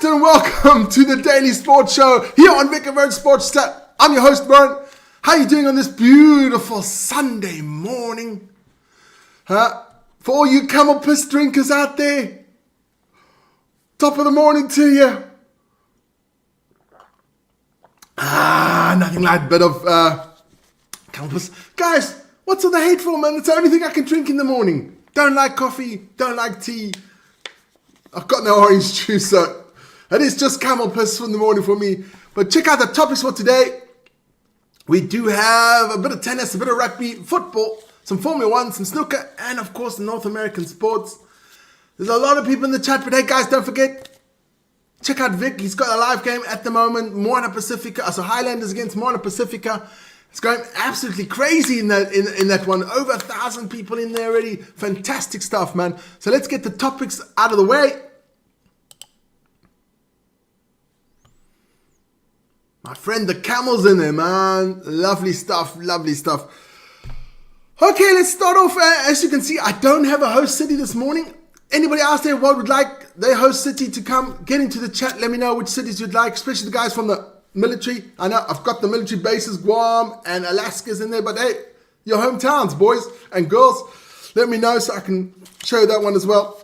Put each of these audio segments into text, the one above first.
and welcome to the Daily Sports Show here on Vic and Vern Sports Chat. I'm your host, Vern. How are you doing on this beautiful Sunday morning? For all you camel piss drinkers out there, top of the morning to you. Nothing like a bit of camel piss. Guys, what's all the hate for, man? It's the only thing I can drink in the morning. Don't like coffee, don't like tea. I've got no orange juice, so it is just camel piss in the morning for me. But check out the topics for today. We do have a bit of tennis, a bit of rugby, football, some Formula 1, some snooker, and of course the North American sports. There's a lot of people in the chat, but hey guys, don't forget, check out Vic. He's got a live game at the moment, Moana Pacifica, so Highlanders against Moana Pacifica. It's going absolutely crazy in that one. Over 1,000 people in there already. Fantastic stuff, man. So let's get the topics out of the way. My friend, the camel's in there, man. Lovely stuff, lovely stuff. Okay, let's start off. As you can see, I don't have a host city this morning. Anybody out there would like their host city to come, get into the chat. Let me know which cities you'd like, especially the guys from the military. I know I've got the military bases, Guam and Alaska's in there, but hey, your hometowns, boys and girls, let me know so I can show you that one as well.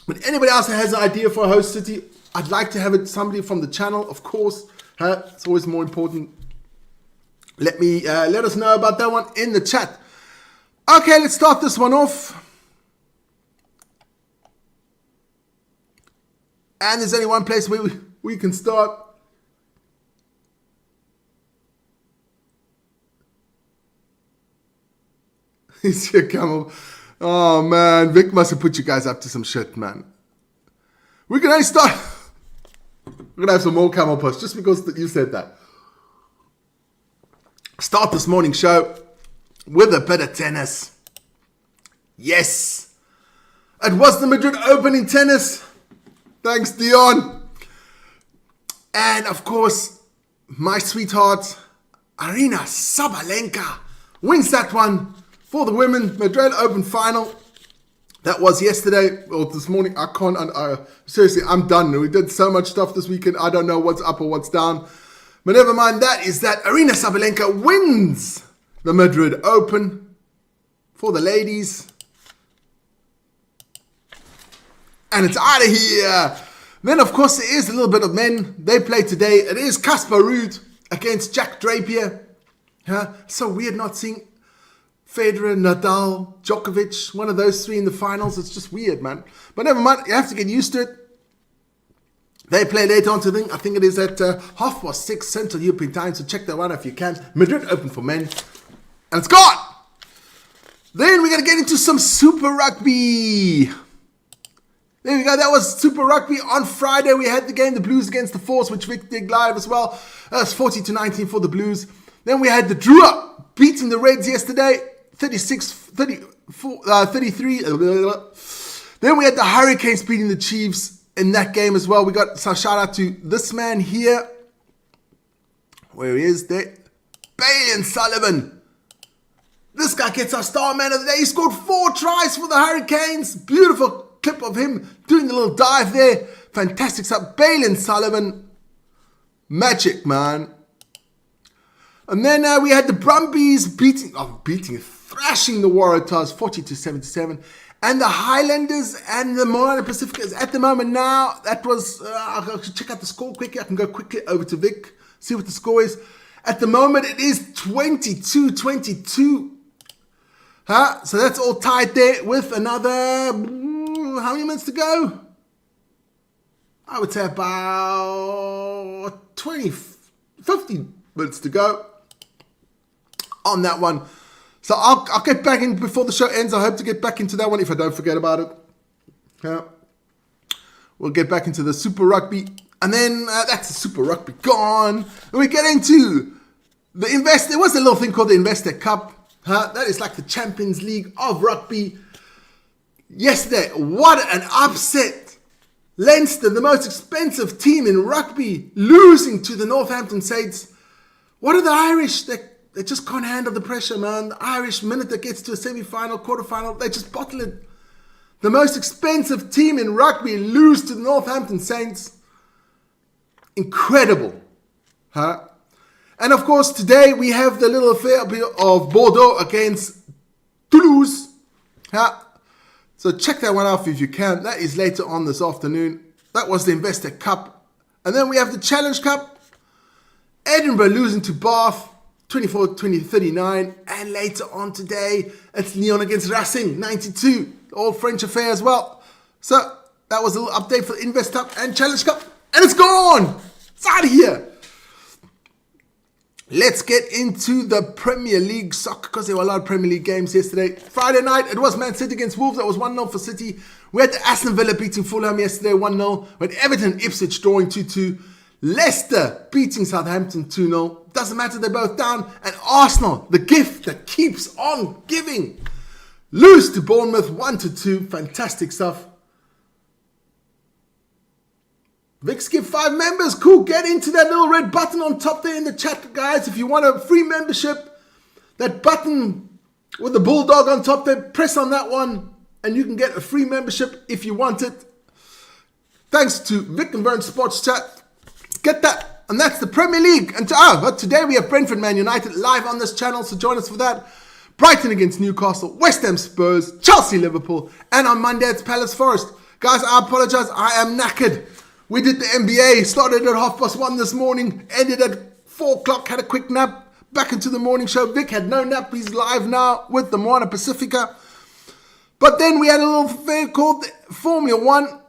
But anybody else that has an idea for a host city, I'd like to have it somebody from the channel, of course. It's always more important. Let us know about that one in the chat. Okay, let's start this one off. And there's only one place where we can start. He's here, Camel. Oh, man. Vic must have put you guys up to some shit, man. We can only start. We're going to have some more camel posts just because you said that. Start this morning show with a bit of tennis. Yes. It was the Madrid Open in tennis. Thanks, Dion. And, of course, my sweetheart, Aryna Sabalenka, wins that one. For the women, Madrid Open final. That was yesterday or this morning. Seriously, I'm done. We did so much stuff this weekend. I don't know what's up or what's down. But never mind that. Is that Aryna Sabalenka wins the Madrid Open for the ladies. And it's out of here. Then, of course, there is a little bit of men. They play today. It is Casper Ruud against Jack Drapier. So weird not seeing Federer, Nadal, Djokovic, one of those three in the finals. It's just weird, man. But never mind, you have to get used to it. They play later on today. I think it is at 6:30 Central European Time, so check that one if you can. Madrid Open for men. And it's gone! Then we're going to get into some Super Rugby. There we go, that was Super Rugby. On Friday we had the game, the Blues against the Force, which Vic did live as well. That's 40-19 for the Blues. Then we had the Drua beating the Reds yesterday. 33. Then we had the Hurricanes beating the Chiefs in that game as well. We got some shout out to this man here. Where he is there? Bailey Sullivan. This guy gets our star man of the day. He scored 4 tries for the Hurricanes. Beautiful clip of him doing the little dive there. Fantastic stuff. Bailey Sullivan. Magic, man. And then we had the Brumbies thrashing the Waratahs 40-77. And the Highlanders and the Moana Pacifica is at the moment now. That was, I'll check out the score quickly. I can go quickly over to Vic, see what the score is. At the moment, it is 22-22. So that's all tied there with another, how many minutes to go? I would say about 15 minutes to go on that one. So I'll get back in before the show ends. I hope to get back into that one if I don't forget about it. We'll get back into the Super Rugby. And then that's the Super Rugby gone. And we get into the there was a little thing called the Investor Cup. That is like the Champions League of rugby. Yesterday, what an upset. Leinster, the most expensive team in rugby, losing to the Northampton Saints. What are the Irish? They just can't handle the pressure, man. The Irish, minute that gets to a semi-final, quarter-final, they just bottle it. The most expensive team in rugby lose to the Northampton Saints. Incredible. Huh? And of course, today we have the little affair of Bordeaux against Toulouse. Huh? So check that one out if you can. That is later on this afternoon. That was the Investor Cup. And then we have the Challenge Cup. Edinburgh losing to Bath, 24-20-39. And later on today, it's Lyon against Racing, 92. All French affair as well. So that was a little update for the Invest Cup and Challenge Cup. And it's gone. It's out of here. Let's get into the Premier League soccer because there were a lot of Premier League games yesterday. Friday night, it was Man City against Wolves. That was 1-0 for City. We had the Aston Villa beating Fulham yesterday 1-0. We had Everton Ipswich drawing 2-2. Leicester beating Southampton 2-0. Doesn't matter, they're both down. And Arsenal, the gift that keeps on giving, lose to Bournemouth 1-2. Fantastic stuff. Vic skip 5 members. Cool. Get into that little red button on top there in the chat, guys. If you want a free membership, that button with the bulldog on top there, press on that one and you can get a free membership if you want it. Thanks to Vic and Vern Sports Chat. Get that. And that's the Premier League. And but today we have Brentford Man United live on this channel, so join us for that. Brighton against Newcastle, West Ham Spurs, Chelsea Liverpool, and on Monday it's Palace Forest. Guys, I apologize. I am knackered. We did the NBA, started at 1:30 this morning, ended at 4 o'clock, had a quick nap, back into the morning show. Vic had no nap, he's live now with the Moana Pacifica. But then we had a little fair called Formula 1.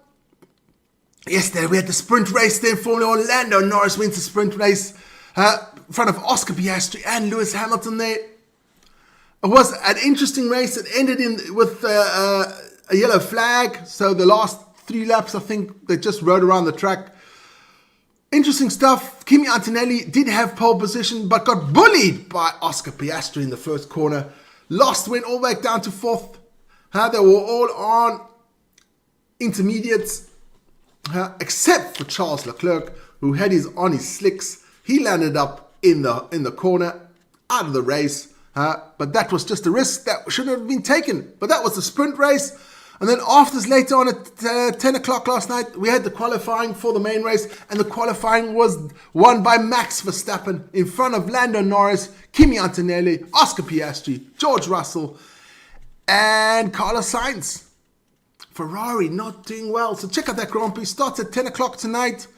Yesterday we had the sprint race there in Formula 1. Lando Norris wins the sprint race in front of Oscar Piastri and Lewis Hamilton there. It was an interesting race. It ended with a yellow flag, so the last 3 laps, I think, they just rode around the track. Interesting stuff. Kimi Antonelli did have pole position, but got bullied by Oscar Piastri in the first corner. Lost, went all the way down to 4th. They were all on intermediates, except for Charles Leclerc, who had on his slicks. He landed up in the corner, out of the race. But that was just a risk that shouldn't have been taken. But that was the sprint race. And then after this, later on at 10 o'clock last night, we had the qualifying for the main race. And the qualifying was won by Max Verstappen in front of Lando Norris, Kimi Antonelli, Oscar Piastri, George Russell, and Carlos Sainz. Ferrari not doing well. So check out that Grand Prix. Starts at 10 o'clock tonight.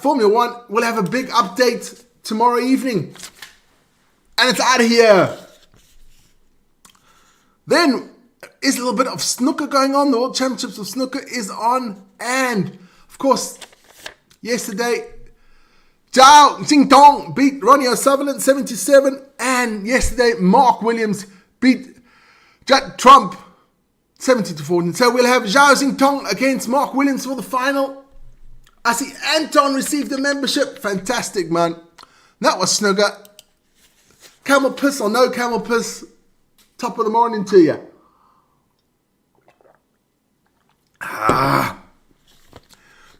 Formula 1 will have a big update tomorrow evening. And it's out of here. Then is a little bit of snooker going on. The World Championships of Snooker is on. And, of course, yesterday, Zhao Xintong beat Ronnie O'Sullivan 77. And yesterday, Mark Williams beat Judd Trump 70-14. So we'll have Zhao Xintong against Mark Williams for the final. I see Anton received a membership. Fantastic, man. That was snooker. Camel piss or no camel piss. Top of the morning to you.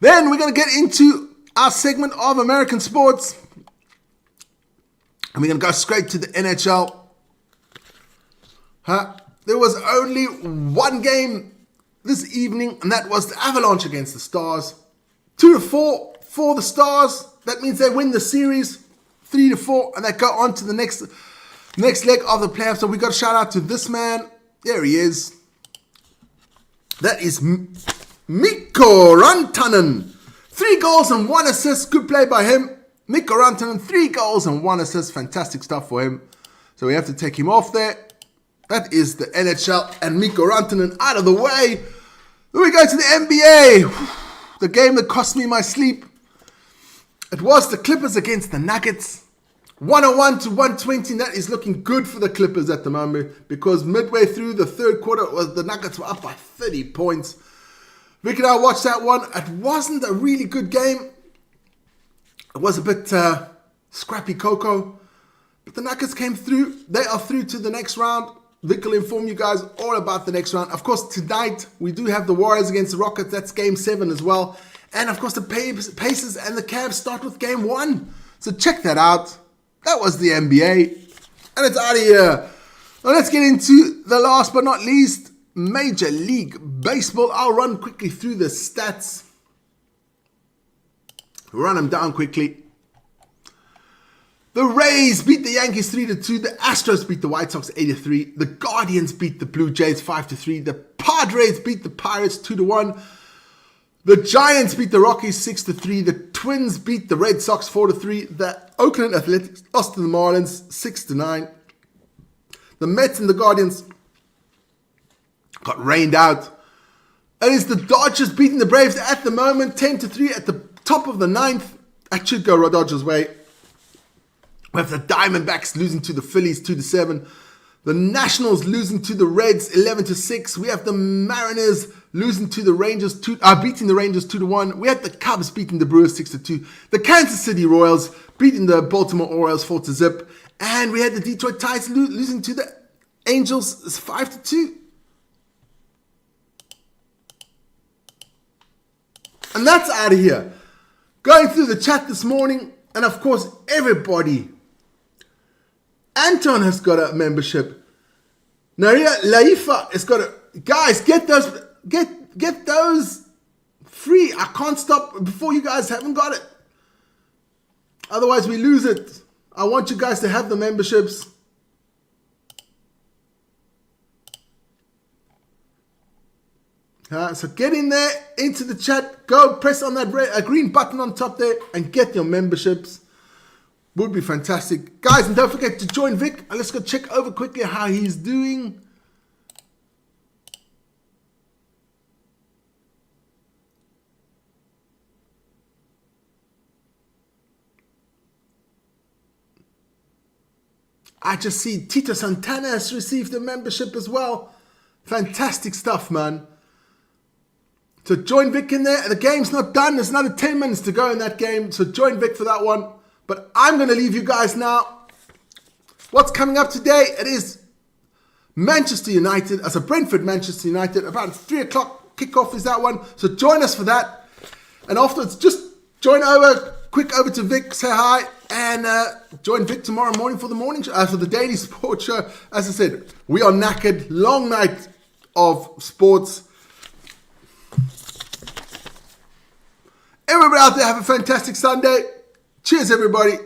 Then we're going to get into our segment of American sports. And we're going to go straight to the NHL. There was only one game this evening, and that was the Avalanche against the Stars. 2-4 for the Stars. That means they win the series 3-4, and they go on to the next leg of the playoffs. So we got a shout out to this man. There he is. That is Mikko Rantanen. 3 goals and 1 assist. Good play by him. Mikko Rantanen, 3 goals and 1 assist. Fantastic stuff for him. So we have to take him off there. That is the NHL and Mikko Rantanen out of the way. Then we go to the NBA. The game that cost me my sleep. It was the Clippers against the Nuggets. 101-120. That is looking good for the Clippers at the moment, because midway through the third quarter, the Nuggets were up by 30 points. Vic and I watched that one. It wasn't a really good game. It was a bit scrappy cocoa. But the Nuggets came through. They are through to the next round. Vic will inform you guys all about the next round. Of course, tonight we do have the Warriors against the Rockets. That's game 7 as well. And of course, the Pacers and the Cavs start with game 1. So check that out. That was the NBA. And it's out of here. Now let's get into the last but not least, Major League Baseball. I'll run quickly through the stats. Run them down quickly. The Rays beat the Yankees 3-2. The Astros beat the White Sox 8-3. The Guardians beat the Blue Jays 5-3. The Padres beat the Pirates 2-1. The Giants beat the Rockies 6-3. The Twins beat the Red Sox 4-3. The Oakland Athletics lost to the Marlins 6-9. The Mets and the Guardians got rained out. It is the Dodgers beating the Braves at the moment 10-3 at the top of the ninth. That should go Dodgers' way. We have the Diamondbacks losing to the Phillies 2-7. The Nationals losing to the Reds 11-6. We have the Mariners losing to the Rangers, beating the Rangers 2-1. We had the Cubs beating the Brewers 6-2. The Kansas City Royals beating the Baltimore Orioles 4-0. And we had the Detroit Tigers losing to the Angels 5-2. And that's out of here. Going through the chat this morning, and of course everybody. Anton has got a membership. Naria Laifa has got a... Guys, get those free. I can't stop before you guys haven't got it. Otherwise we lose it. I want you guys to have the memberships. So get in there, into the chat. Go press on that green button on top there and get your memberships. Would be fantastic. Guys, and don't forget to join Vic. Let's go check over quickly how he's doing. I just see Tito Santana has received a membership as well. Fantastic stuff, man. So join Vic in there. The game's not done. There's another 10 minutes to go in that game. So join Vic for that one. But I'm going to leave you guys now. What's coming up today? It is Manchester United, as a Brentford Manchester United. About 3 o'clock kickoff is that one. So join us for that. And afterwards, just join over, quick over to Vic, say hi. And join Vic tomorrow morning for the morning show, for the daily sports show. As I said, we are knackered. Long night of sports. Everybody out there, have a fantastic Sunday. Cheers, everybody.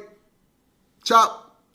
Ciao.